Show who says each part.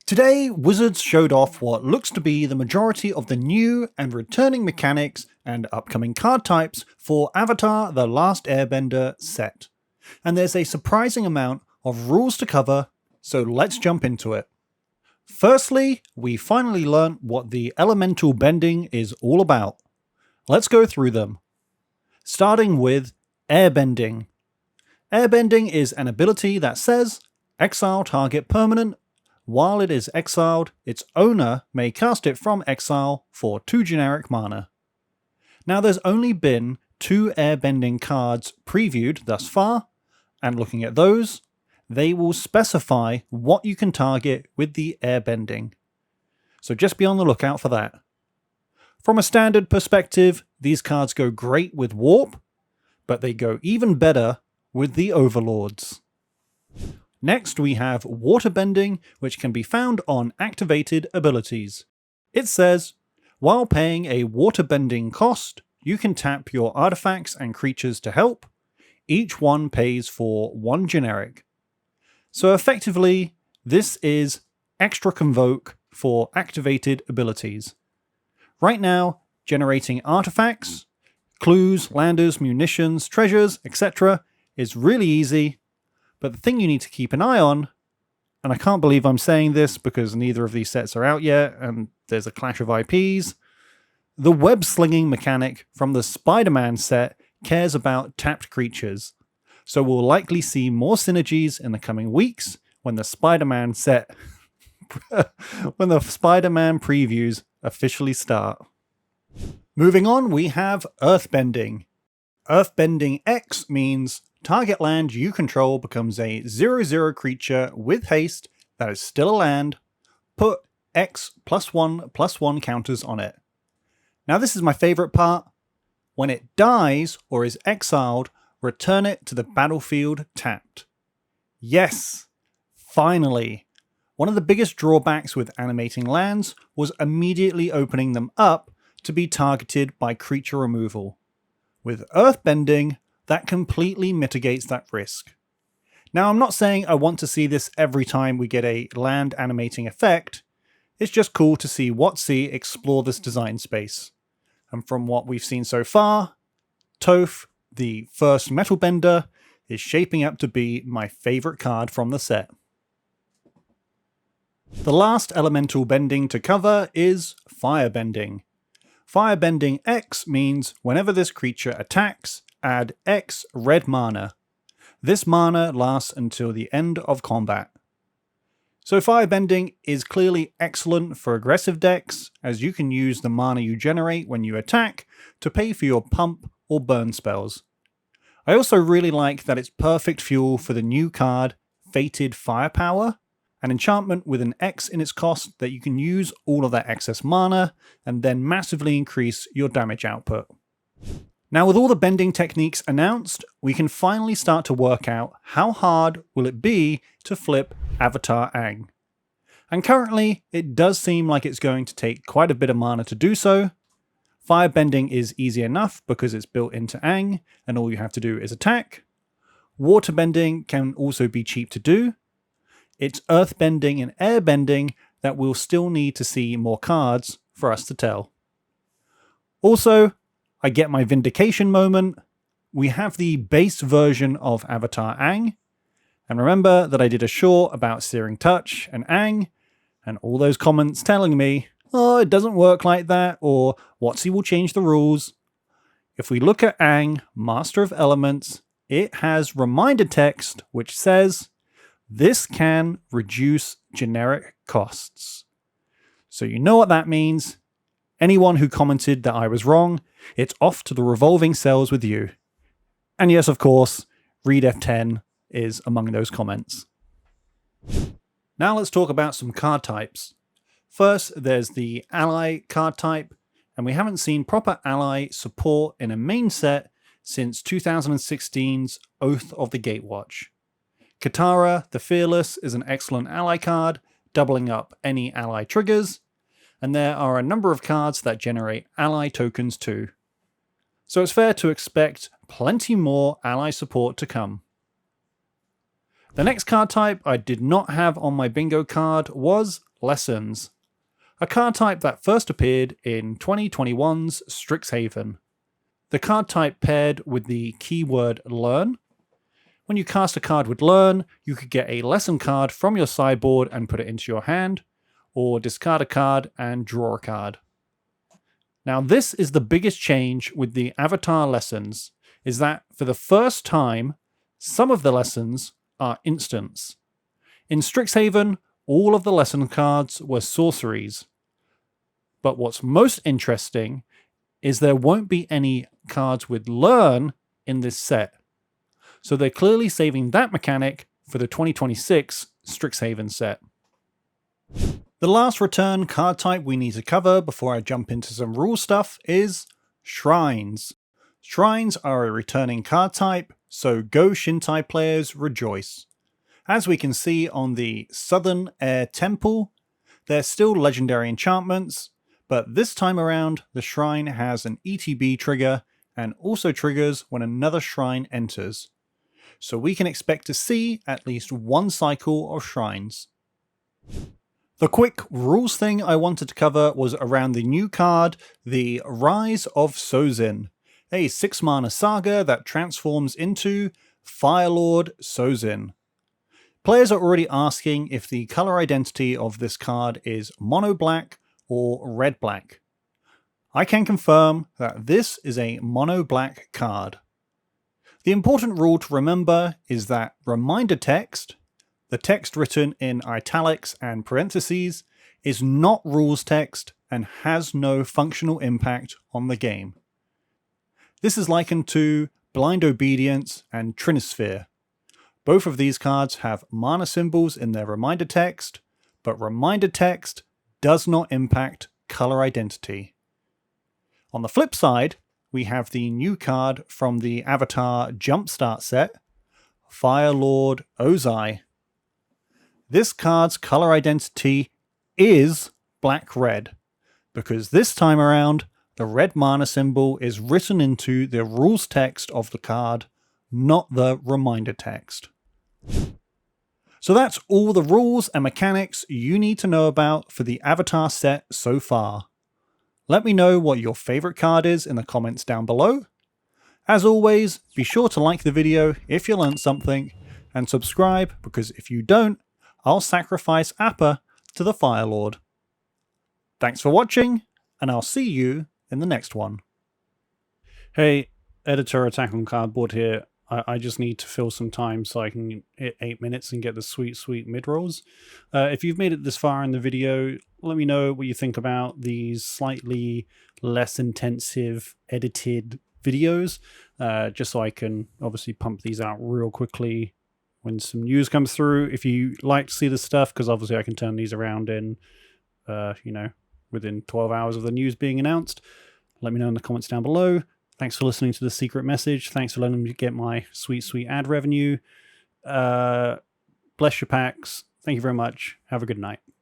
Speaker 1: Today, Wizards showed off what looks to be the majority of the new and returning mechanics and upcoming card types for Avatar: The Last Airbender set. And there's a surprising amount of rules to cover, so let's jump into it. Firstly, we finally learnt what the elemental bending is all about. Let's go through them. Starting with Airbending. Airbending is an ability that says, exile target permanent. While it is exiled, its owner may cast it from exile for 2 generic mana. Now there's only been 2 airbending cards previewed thus far, and looking at those, they will specify what you can target with the airbending. So just be on the lookout for that. From a standard perspective, these cards go great with warp, but they go even better with the overlords. Next we have Waterbending, which can be found on activated abilities. It says, while paying a waterbending cost, you can tap your artifacts and creatures to help. Each one pays for 1 generic. So effectively, this is extra convoke for activated abilities. Right now, generating artifacts, clues, landers, munitions, treasures, etc. is really easy. But the thing you need to keep an eye on, and I can't believe I'm saying this because neither of these sets are out yet and there's a clash of IPs, the web slinging mechanic from the Spider-Man set cares about tapped creatures, so we'll likely see more synergies in the coming weeks when the Spider-Man previews officially start. Moving on, we have Earthbending. Earthbending X means target land you control becomes a 0/0 creature with haste that is still a land. Put X +1/+1 counters on it. Now this is my favorite part. When it dies or is exiled, return it to the battlefield tapped. Yes, finally. One of the biggest drawbacks with animating lands was immediately opening them up to be targeted by creature removal. With Earthbending, that completely mitigates that risk. Now, I'm not saying I want to see this every time we get a land animating effect. It's just cool to see WotC explore this design space. And from what we've seen so far, Toph, the first metal bender, is shaping up to be my favorite card from the set. The last elemental bending to cover is Firebending. Firebending X means whenever this creature attacks, add X red mana. This mana lasts until the end of combat. So Firebending is clearly excellent for aggressive decks, as you can use the mana you generate when you attack to pay for your pump or burn spells. I also really like that it's perfect fuel for the new card, Fated Firepower, an enchantment with an X in its cost that you can use all of that excess mana and then massively increase your damage output. Now with all the bending techniques announced, we can finally start to work out how hard will it be to flip Avatar Aang. And currently, it does seem like it's going to take quite a bit of mana to do so. Firebending is easy enough because it's built into Aang and all you have to do is attack. Waterbending can also be cheap to do. It's Earthbending and Airbending that we'll still need to see more cards for us to tell. Also, I get my vindication moment. We have the base version of Avatar Aang. And remember that I did a short about Searing Touch and Aang, and all those comments telling me, oh, it doesn't work like that, or WotC will change the rules. If we look at Aang, Master of Elements, it has reminder text which says, this can reduce generic costs. So you know what that means. Anyone who commented that I was wrong, it's off to the revolving cells with you. And yes, of course, Read F10 is among those comments. Now let's talk about some card types. First, there's the ally card type, and we haven't seen proper ally support in a main set since 2016's Oath of the Gatewatch. Katara, the Fearless, is an excellent ally card, doubling up any ally triggers, and there are a number of cards that generate ally tokens too. So it's fair to expect plenty more ally support to come. The next card type I did not have on my bingo card was Lessons, a card type that first appeared in 2021's Strixhaven. The card type paired with the keyword Learn. When you cast a card with Learn, you could get a lesson card from your sideboard and put it into your hand, or discard a card and draw a card. Now this is the biggest change with the Avatar lessons, is that for the first time, some of the lessons are instants. In Strixhaven, all of the lesson cards were sorceries. But what's most interesting is there won't be any cards with Learn in this set. So they're clearly saving that mechanic for the 2026 Strixhaven set. The last return card type we need to cover before I jump into some rule stuff is Shrines. Shrines are a returning card type, so Go Shintai players rejoice. As we can see on the Southern Air Temple, they're still legendary enchantments, but this time around the shrine has an ETB trigger and also triggers when another shrine enters. So we can expect to see at least one cycle of shrines. The quick rules thing I wanted to cover was around the new card, the Rise of Sozin, a 6-mana saga that transforms into Firelord Sozin. Players are already asking if the color identity of this card is mono black or red black. I can confirm that this is a mono black card. The important rule to remember is that reminder text, the text written in italics and parentheses, is not rules text and has no functional impact on the game. This is likened to Blind Obedience and Trinisphere. Both of these cards have mana symbols in their reminder text, but reminder text does not impact color identity. On the flip side, we have the new card from the Avatar Jumpstart set, Firelord Ozai. This card's color identity is black-red, because this time around, the red mana symbol is written into the rules text of the card, not the reminder text. So that's all the rules and mechanics you need to know about for the Avatar set so far. Let me know what your favorite card is in the comments down below. As always, be sure to like the video if you learned something, and subscribe because if you don't, I'll sacrifice Appa to the Firelord. Thanks for watching, and I'll see you in the next one. Hey, Editor Attack on Cardboard here. I just need to fill some time so I can hit 8 minutes and get the sweet mid-rolls. If you've made it this far in the video, let me know what you think about these slightly less intensive edited videos, just so I can obviously pump these out real quickly when some news comes through. If you like to see this stuff, because obviously I can turn these around in, within 12 hours of the news being announced, let me know in the comments down below. Thanks for listening to The Secret Message. Thanks for letting me get my sweet ad revenue. Bless your packs. Thank you very much. Have a good night.